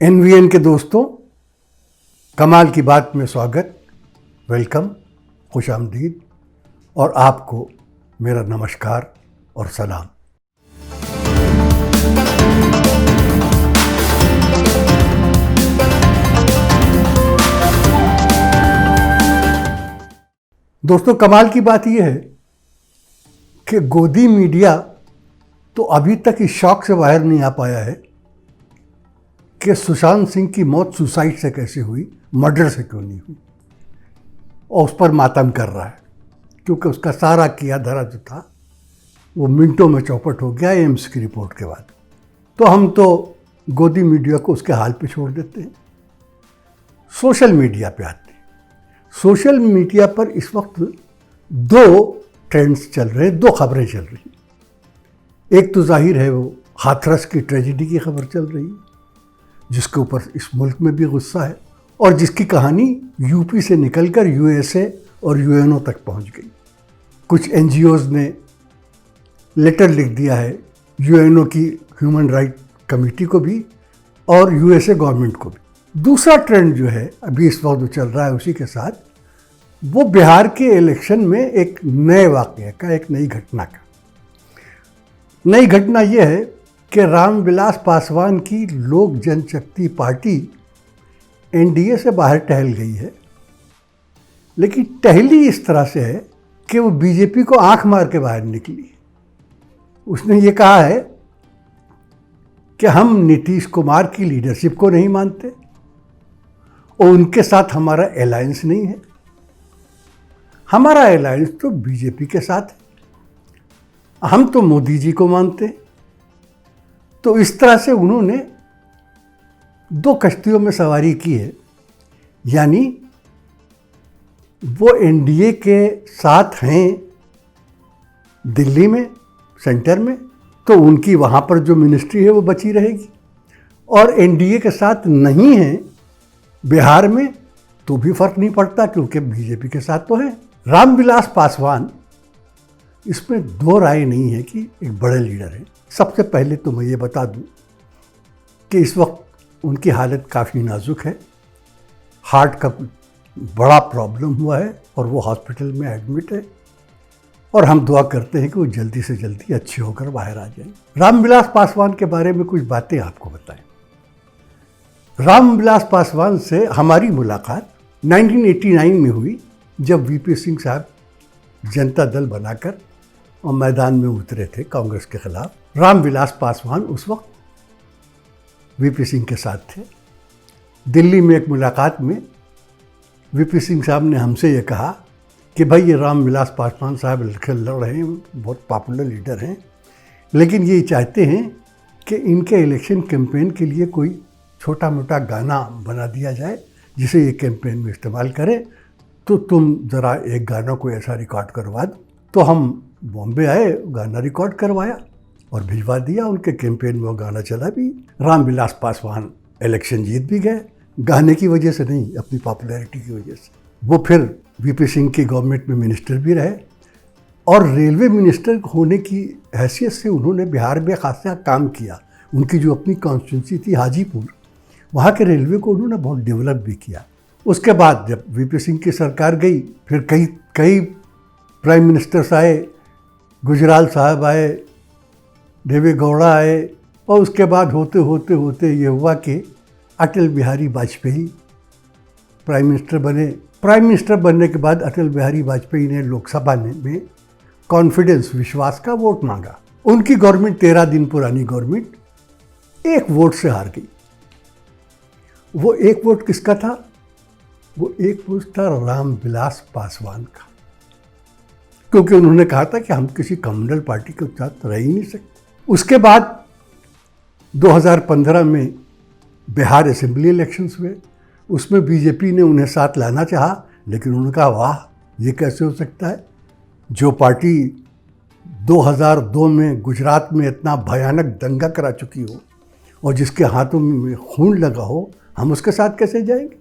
NVN के दोस्तों, कमाल की बात में स्वागत, वेलकम, खुशामदीद और आपको मेरा नमस्कार और सलाम। दोस्तों, कमाल की बात यह है कि गोदी मीडिया तो अभी तक इस शौक से बाहर नहीं आ पाया है कि सुशांत सिंह की मौत सुसाइड से कैसे हुई, मर्डर से क्यों नहीं हुई, और उस पर मातम कर रहा है क्योंकि उसका सारा किया धरा जो था वो मिनटों में चौपट हो गया एम्स की रिपोर्ट के बाद। तो हम तो गोदी मीडिया को उसके हाल पे छोड़ देते हैं। सोशल मीडिया पे आते हैं। सोशल मीडिया पर इस वक्त दो ट्रेंड्स चल रहे हैं, दो खबरें चल रही हैं। एक तो जाहिर है वो हाथरस की ट्रेजिडी की खबर चल रही है, जिसके ऊपर इस मुल्क में भी गुस्सा है और जिसकी कहानी यूपी से निकलकर यूएसए और यूएनओ तक पहुंच गई। कुछ एनजीओज ने लेटर लिख दिया है यूएनओ की ह्यूमन राइट कमेटी को भी और यूएसए गवर्नमेंट को भी। दूसरा ट्रेंड जो है अभी इस वक्त जो चल रहा है उसी के साथ, वो बिहार के इलेक्शन में एक नए वाक़ये का, एक नई घटना का। नई घटना यह है कि रामविलास पासवान की लोक जनशक्ति पार्टी एनडीए से बाहर टहल गई है, लेकिन टहली इस तरह से है कि वो बीजेपी को आंख मार के बाहर निकली। उसने ये कहा है कि हम नीतीश कुमार की लीडरशिप को नहीं मानते और उनके साथ हमारा अलायंस नहीं है। हमारा अलायंस तो बीजेपी के साथ है, हम तो मोदी जी को मानते हैं। तो इस तरह से उन्होंने दो कश्तियों में सवारी की है, यानी वो एनडीए के साथ हैं दिल्ली में, सेंटर में, तो उनकी वहाँ पर जो मिनिस्ट्री है वो बची रहेगी, और एनडीए के साथ नहीं है बिहार में तो भी फर्क नहीं पड़ता क्योंकि बीजेपी के साथ तो है। रामविलास पासवान, इसमें दो राय नहीं है कि एक बड़े लीडर हैं। सबसे पहले तो मैं ये बता दूं कि इस वक्त उनकी हालत काफ़ी नाजुक है, हार्ट का बड़ा प्रॉब्लम हुआ है और वो हॉस्पिटल में एडमिट है, और हम दुआ करते हैं कि वो जल्दी से जल्दी अच्छे होकर बाहर आ जाएं। रामविलास पासवान के बारे में कुछ बातें आपको बताएं। रामविलास पासवान से हमारी मुलाकात 1989 में हुई, जब वीपी सिंह साहब जनता दल बनाकर और मैदान में उतरे थे कांग्रेस के खिलाफ। रामविलास पासवान उस वक्त वीपी सिंह के साथ थे। दिल्ली में एक मुलाकात में वीपी सिंह साहब ने हमसे ये कहा कि भाई ये रामविलास पासवान साहब इलेक्शन लड़ रहे हैं, बहुत पॉपुलर लीडर हैं, लेकिन ये चाहते हैं कि इनके इलेक्शन कैंपेन के लिए कोई छोटा मोटा गाना बना दिया जाए जिसे ये कैंपेन में इस्तेमाल करें, तो तुम ज़रा एक गाना को ऐसा रिकॉर्ड करवा दो। तो हम बॉम्बे आए, गाना रिकॉर्ड करवाया और भिजवा दिया। उनके कैंपेन में वो गाना चला भी। रामविलास पासवान इलेक्शन जीत भी गए, गाने की वजह से नहीं, अपनी पॉपुलैरिटी की वजह से। वो फिर वीपी सिंह की गवर्नमेंट में मिनिस्टर भी रहे और रेलवे मिनिस्टर होने की हैसियत से उन्होंने बिहार में खासा काम किया। उनकी जो अपनी कॉन्स्टिट्यूंसी थी हाजीपुर, वहाँ के रेलवे को उन्होंने बहुत डेवलप भी किया। उसके बाद जब वीपी सिंह की सरकार गई, फिर कई प्राइम मिनिस्टर्स आए, गुजराल साहब आए, देवे गौड़ा आए, और उसके बाद होते होते होते ये हुआ कि अटल बिहारी वाजपेयी प्राइम मिनिस्टर बने। प्राइम मिनिस्टर बनने के बाद अटल बिहारी वाजपेयी ने लोकसभा में कॉन्फिडेंस, विश्वास का वोट मांगा। उनकी गवर्नमेंट, 13 दिन पुरानी गवर्नमेंट, एक वोट से हार गई। वो एक वोट किसका था? वो एक वोट था रामविलास पासवान का, क्योंकि उन्होंने कहा था कि हम किसी कम्युनल पार्टी के साथ रह ही नहीं सकते। उसके बाद 2015 में बिहार असेंबली इलेक्शंस हुए, उसमें बीजेपी ने उन्हें साथ लाना चाहा, लेकिन उन्होंने कहा वाह, ये कैसे हो सकता है, जो पार्टी 2002 में गुजरात में इतना भयानक दंगा करा चुकी हो और जिसके हाथों में खून लगा हो, हम उसके साथ कैसे जाएंगे?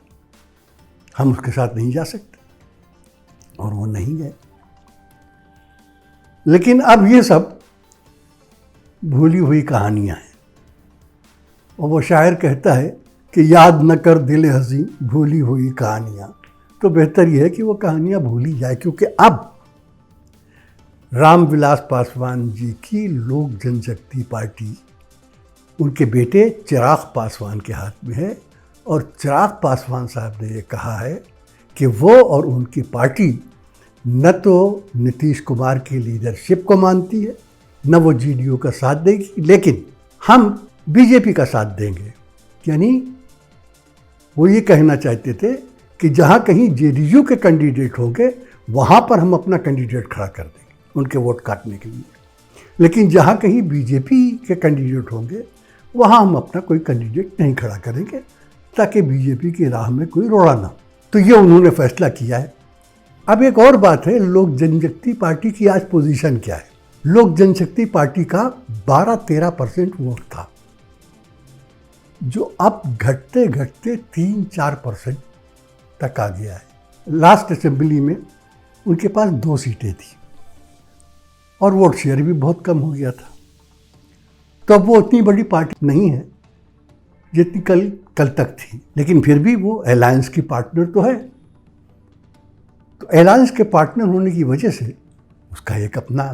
हम उसके साथ नहीं जा सकते, और वो नहीं गए। लेकिन अब ये सब भूली हुई कहानियाँ हैं, और वो शायर कहता है कि कि याद न कर दिल हंसी भूली हुई कहानियाँ, तो बेहतर यह है कि वो कहानियाँ भूली जाए, क्योंकि अब रामविलास पासवान जी की लोक जनशक्ति पार्टी उनके बेटे चिराग पासवान के हाथ में है। और चिराग पासवान साहब ने ये कहा है कि वो और उनकी पार्टी न तो नीतीश कुमार की लीडरशिप को मानती है, न वो जेडीयू का साथ देगी, लेकिन हम बीजेपी का साथ देंगे। यानी वो ये कहना चाहते थे कि जहाँ कहीं जेडीयू के कैंडिडेट होंगे वहाँ पर हम अपना कैंडिडेट खड़ा कर देंगे उनके वोट काटने के लिए, लेकिन जहाँ कहीं बीजेपी के कैंडिडेट होंगे वहाँ हम अपना कोई कैंडिडेट नहीं खड़ा करेंगे, ताकि बीजेपी की राह में कोई रोड़ा ना। तो ये उन्होंने फैसला किया है। अब एक और बात है, लोक जनशक्ति पार्टी की आज पोजीशन क्या है। लोक जनशक्ति पार्टी का 12-13% वोट था, जो अब घटते घटते 3-4% तक आ गया है। लास्ट असेंबली में उनके पास 2 सीटें थी और वोट शेयर भी बहुत कम हो गया था। तो अब वो उतनी बड़ी पार्टी नहीं है जितनी कल तक थी, लेकिन फिर भी वो अलायंस की पार्टनर तो है। तो अलायंस के पार्टनर होने की वजह से उसका एक अपना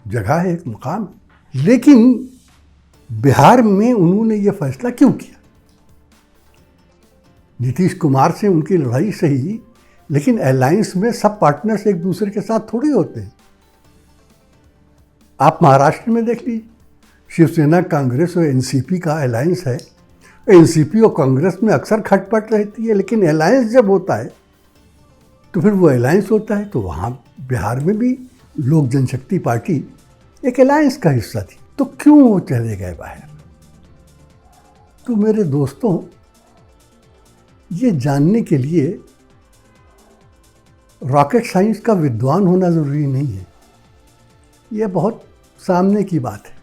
जगह है, एक मुकाम है। लेकिन बिहार में उन्होंने ये फैसला क्यों किया? नीतीश कुमार से उनकी लड़ाई सही, लेकिन अलायंस में सब पार्टनर्स एक दूसरे के साथ थोड़ी होते हैं। आप महाराष्ट्र में देख लीजिए, शिवसेना, कांग्रेस और एनसीपी का अलायंस है। एनसीपी और कांग्रेस में अक्सर खटपट रहती है, लेकिन अलायंस जब होता है तो फिर वो अलायंस होता है। तो वहाँ बिहार में भी लोक जनशक्ति पार्टी एक अलायंस का हिस्सा थी। तो क्यों वो चले गए बाहर? तो मेरे दोस्तों, ये जानने के लिए रॉकेट साइंस का विद्वान होना ज़रूरी नहीं है। यह बहुत सामने की बात है।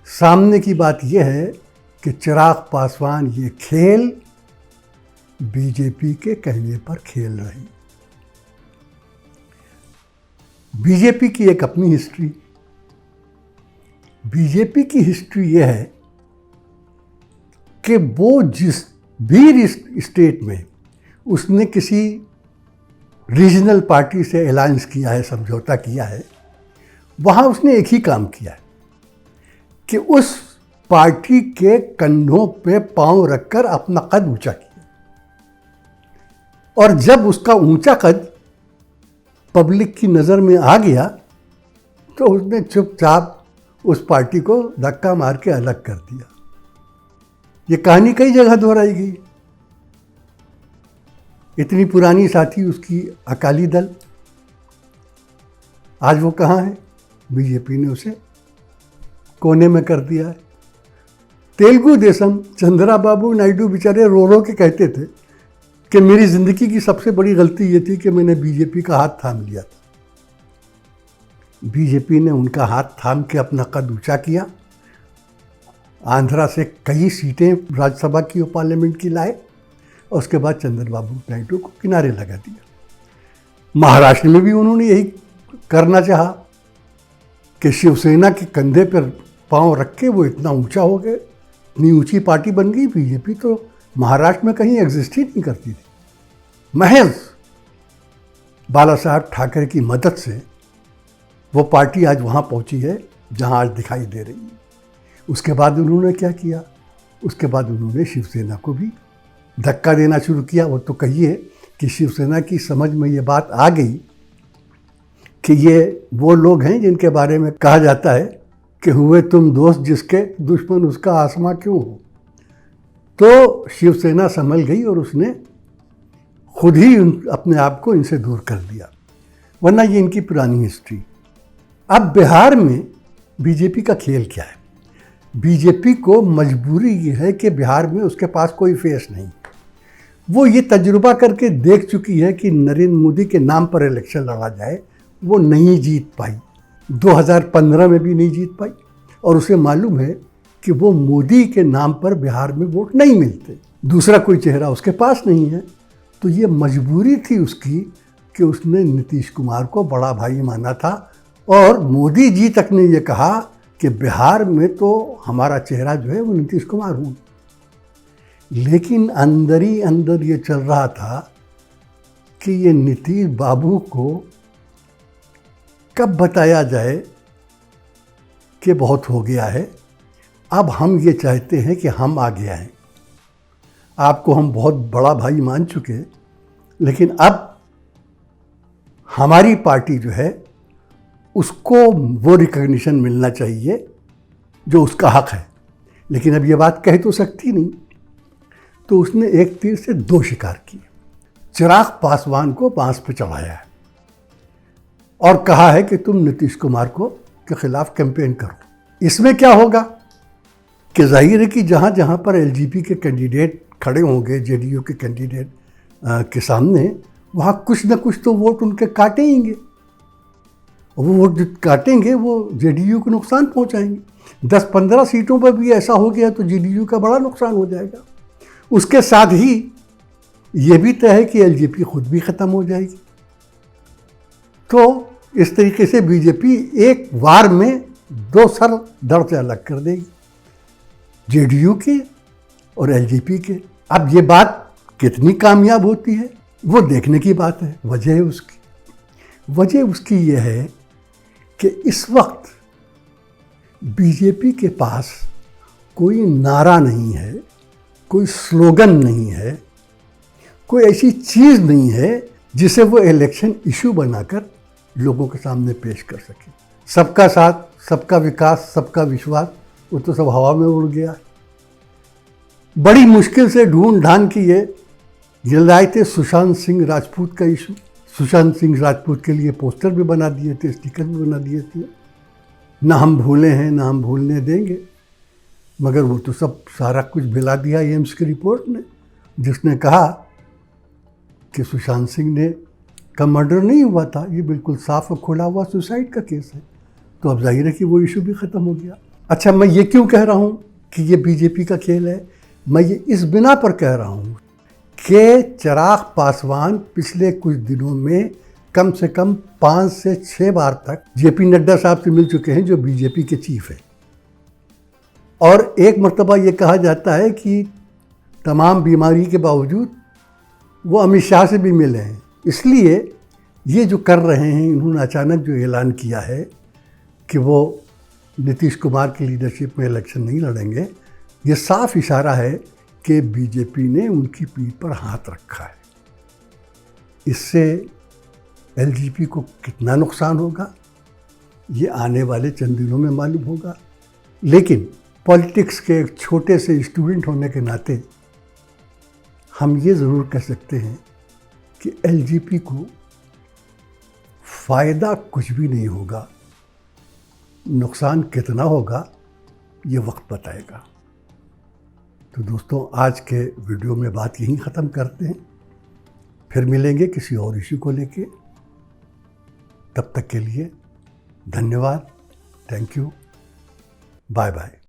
सामने की बात यह है कि चिराग पासवान ये खेल बीजेपी के कहने पर खेल रहे हैं। बीजेपी की एक अपनी हिस्ट्री, बीजेपी की हिस्ट्री यह है कि वो जिस भी स्टेट में उसने किसी रीजनल पार्टी से अलायंस किया है, समझौता किया है, वहाँ उसने एक ही काम किया है कि उस पार्टी के कंधों पे पांव रखकर अपना कद ऊंचा किया। और जब उसका ऊंचा कद पब्लिक की नज़र में आ गया तो उसने चुपचाप उस पार्टी को धक्का मार के अलग कर दिया। ये कहानी कई जगह दोहराई गई। इतनी पुरानी साथी उसकी अकाली दल, आज वो कहाँ है? बीजेपी ने उसे कोने में कर दिया है। तेलुगु देशम, चंद्राबाबू नायडू बेचारे रो रो के कहते थे कि मेरी ज़िंदगी की सबसे बड़ी गलती ये थी कि मैंने बीजेपी का हाथ थाम लिया था। बीजेपी ने उनका हाथ थाम के अपना कद ऊंचा किया। आंध्रा से कई सीटें राज्यसभा की और पार्लियामेंट की लाए और उसके बाद चंद्रबाबू नायडू को किनारे लगा दिया। महाराष्ट्र में भी उन्होंने यही करना चाहा कि शिवसेना के कंधे पर पांव रख के वो इतना ऊंचा हो गए, इतनी ऊंची पार्टी बन गई। बीजेपी तो महाराष्ट्र में कहीं एग्जिस्ट ही नहीं करती थी। महज बाला साहब ठाकरे की मदद से वो पार्टी आज वहाँ पहुँची है जहाँ आज दिखाई दे रही है। उसके बाद उन्होंने क्या किया? उसके बाद उन्होंने शिवसेना को भी धक्का देना शुरू किया। वो तो कहिए कि शिवसेना की समझ में ये बात आ गई कि ये वो लोग हैं जिनके बारे में कहा जाता है कि हुए तुम दोस्त जिसके दुश्मन उसका आसमां क्यों हो। तो शिवसेना संभल गई और उसने खुद ही अपने आप को इनसे दूर कर दिया, वरना ये इनकी पुरानी हिस्ट्री। अब बिहार में बीजेपी का खेल क्या है? बीजेपी को मजबूरी ये है कि बिहार में उसके पास कोई फेस नहीं। वो ये तजुर्बा करके देख चुकी है कि नरेंद्र मोदी के नाम पर इलेक्शन लड़ा जाए, वो नहीं जीत पाई। 2015 में भी नहीं जीत पाई और उसे मालूम है कि वो मोदी के नाम पर बिहार में वोट नहीं मिलते, दूसरा कोई चेहरा उसके पास नहीं है। तो ये मजबूरी थी उसकी कि उसने नीतीश कुमार को बड़ा भाई माना था और मोदी जी तक ने ये कहा कि बिहार में तो हमारा चेहरा जो है वो नीतीश कुमार हूँ। लेकिन अंदर ही अंदर ये चल रहा था कि ये नीतीश बाबू को कब बताया जाए कि बहुत हो गया है, अब हम ये चाहते हैं कि हम आगे आएं। आपको हम बहुत बड़ा भाई मान चुके, लेकिन अब हमारी पार्टी जो है उसको वो रिकॉग्निशन मिलना चाहिए जो उसका हक है। लेकिन अब ये बात कह तो सकती नहीं, तो उसने एक तीर से दो शिकार किए। चिराग पासवान को बांस पे चढ़ाया है और कहा है कि तुम नीतीश कुमार के खिलाफ कैंपेन करो। इसमें क्या होगा कि जाहिर है कि जहाँ जहाँ पर एलजेपी के कैंडिडेट खड़े होंगे, जेडीयू के कैंडिडेट के सामने, वहाँ कुछ न कुछ तो वोट उनके काटेंगे। वो वोट जो काटेंगे वो जेडीयू को नुकसान पहुँचाएंगे। 10-15 सीटों पर भी ऐसा हो गया तो जेडीयू का बड़ा नुकसान हो जाएगा। उसके साथ ही ये भी तय है कि एलजेपी खुद भी ख़त्म हो जाएगी। तो इस तरीके से बीजेपी एक वार में दो सर धड़ से अलग कर देगी, जेडीयू के और एलजेपी के। अब ये बात कितनी कामयाब होती है वो देखने की बात है। वजह उसकी ये है कि इस वक्त बीजेपी के पास कोई नारा नहीं है, कोई स्लोगन नहीं है, कोई ऐसी चीज़ नहीं है जिसे वो इलेक्शन इशू बनाकर लोगों के सामने पेश कर सके। सबका साथ, सबका विकास, सबका विश्वास, वो तो सब हवा में उड़ गया है। बड़ी मुश्किल से ढूंढ ढांड के ये लाए थे सुशांत सिंह राजपूत का इशू। सुशांत सिंह राजपूत के लिए पोस्टर भी बना दिए थे, स्टिकर भी बना दिए थे, ना हम भूले हैं ना हम भूलने देंगे। मगर वो तो सब सारा कुछ भिला दिया एम्स की रिपोर्ट ने, जिसने कहा कि सुशांत सिंह का मर्डर नहीं हुआ था, ये बिल्कुल साफ और खुला हुआ सुसाइड का केस है। तो अब जाहिर है कि वो इशू भी ख़त्म हो गया। अच्छा, मैं ये क्यों कह रहा हूँ कि ये बीजेपी का खेल है? मैं ये इस बिना पर कह रहा हूँ कि चिराग पासवान पिछले कुछ दिनों में कम से कम 5 से 6 बार तक जेपी नड्डा साहब से मिल चुके हैं, जो बीजेपी के चीफ है। और एक मर्तबा ये कहा जाता है कि तमाम बीमारी के बावजूद वो अमित शाह से भी मिले हैं। इसलिए ये जो कर रहे हैं, इन्होंने अचानक जो ऐलान किया है कि वो नीतीश कुमार की लीडरशिप में इलेक्शन नहीं लड़ेंगे, ये साफ इशारा है कि बीजेपी ने उनकी पीठ पर हाथ रखा है। इससे एलजेपी को कितना नुकसान होगा ये आने वाले चंद दिनों में मालूम होगा। लेकिन पॉलिटिक्स के एक छोटे से स्टूडेंट होने के नाते हम ये ज़रूर कह सकते हैं कि एलजेपी को फ़ायदा कुछ भी नहीं होगा, नुकसान कितना होगा ये वक्त बताएगा। तो दोस्तों, आज के वीडियो में बात यहीं ख़त्म करते हैं, फिर मिलेंगे किसी और इशू को लेके। तब तक के लिए धन्यवाद, थैंक यू, बाय बाय।